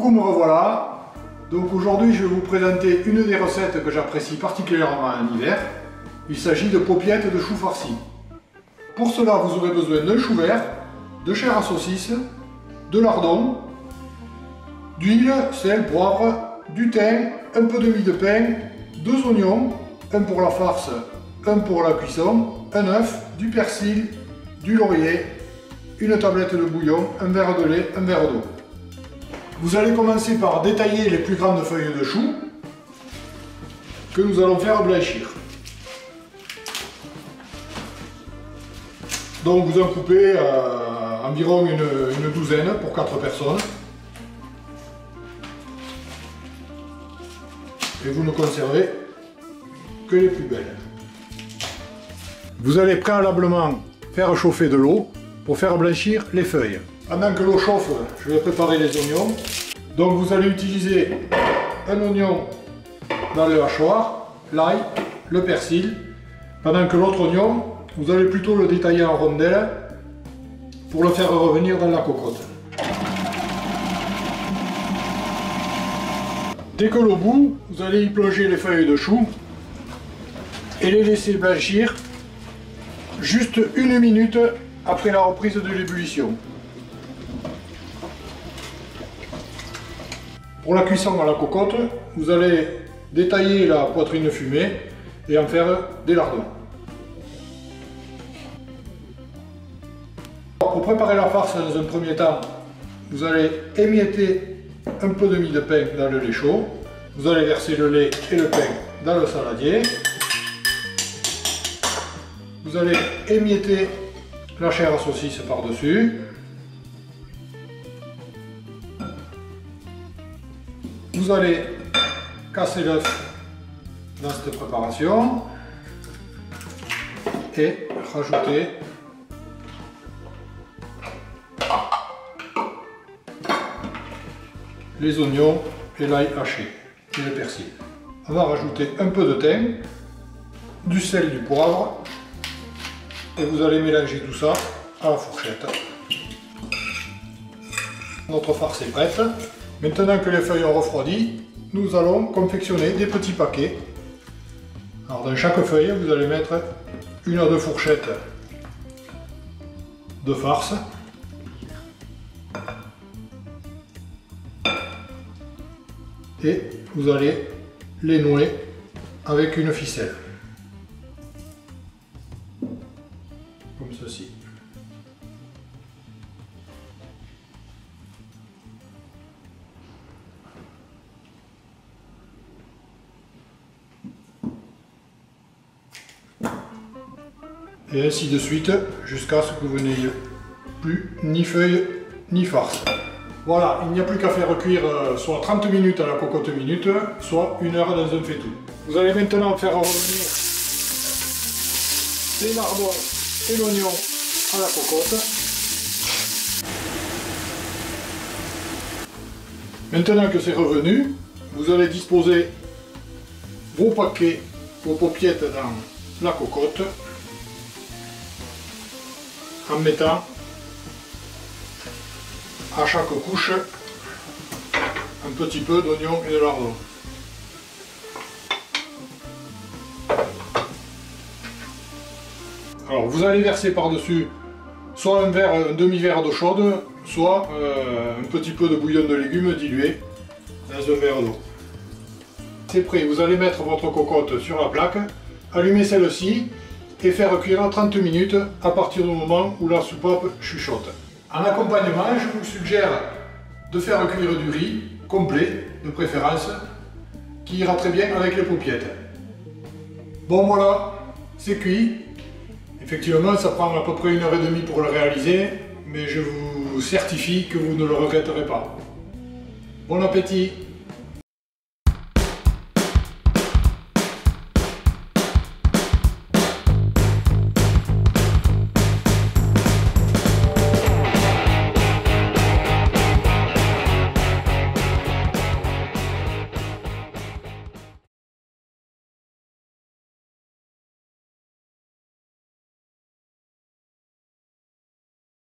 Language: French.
Coucou, me revoilà. Donc aujourd'hui je vais vous présenter une des recettes que j'apprécie particulièrement en hiver. Il s'agit de paupiettes de choux farcis. Pour cela vous aurez besoin d'un chou vert, de chair à saucisse, de lardons, d'huile, sel, poivre, du thym, un peu de mie de pain, 2 oignons, un pour la farce, un pour la cuisson, un œuf, du persil, du laurier, une tablette de bouillon, un verre de lait, un verre d'eau. Vous allez commencer par détailler les plus grandes feuilles de chou que nous allons faire blanchir. Donc vous en coupez environ une douzaine pour 4 personnes. Et vous ne conservez que les plus belles. Vous allez préalablement faire chauffer de l'eau pour faire blanchir les feuilles. Pendant que l'eau chauffe, je vais préparer les oignons. Donc vous allez utiliser un oignon dans le hachoir, l'ail, le persil. Pendant que l'autre oignon, vous allez plutôt le détailler en rondelles pour le faire revenir dans la cocotte. Dès que l'eau bout, vous allez y plonger les feuilles de chou et les laisser blanchir juste 1 minute après la reprise de l'ébullition. Pour la cuisson à la cocotte, vous allez détailler la poitrine fumée et en faire des lardons. Pour préparer la farce dans un premier temps, vous allez émietter un peu de mie de pain dans le lait chaud. Vous allez verser le lait et le pain dans le saladier. Vous allez émietter la chair à saucisse par-dessus. Vous allez casser l'œuf dans cette préparation et rajouter les oignons et l'ail haché et le persil. On va rajouter un peu de thym, du sel, du poivre et vous allez mélanger tout ça à la fourchette. Notre farce est prête. Maintenant que les feuilles ont refroidi, nous allons confectionner des petits paquets. Alors dans chaque feuille, vous allez mettre 1 à 2 fourchettes de farce. Et vous allez les nouer avec une ficelle. Comme ceci. Et ainsi de suite jusqu'à ce que vous n'ayez plus ni feuilles ni farce. Voilà, il n'y a plus qu'à faire cuire soit 30 minutes à la cocotte minute, soit 1 heure dans un faitout. Vous allez maintenant faire revenir les lardons et l'oignon à la cocotte. Maintenant que c'est revenu, vous allez disposer vos paquets, vos paupiettes dans la cocotte en mettant à chaque couche un petit peu d'oignon et de lardon. Alors vous allez verser par-dessus soit un demi-verre d'eau chaude, soit un petit peu de bouillon de légumes dilué dans un verre d'eau. C'est prêt, vous allez mettre votre cocotte sur la plaque, allumer celle-ci et faire cuire 30 minutes à partir du moment où la soupape chuchote. En accompagnement, je vous suggère de faire cuire du riz complet, de préférence, qui ira très bien avec les paupiettes. Bon voilà, c'est cuit. Effectivement, ça prend à peu près 1h30 pour le réaliser, mais je vous certifie que vous ne le regretterez pas. Bon appétit!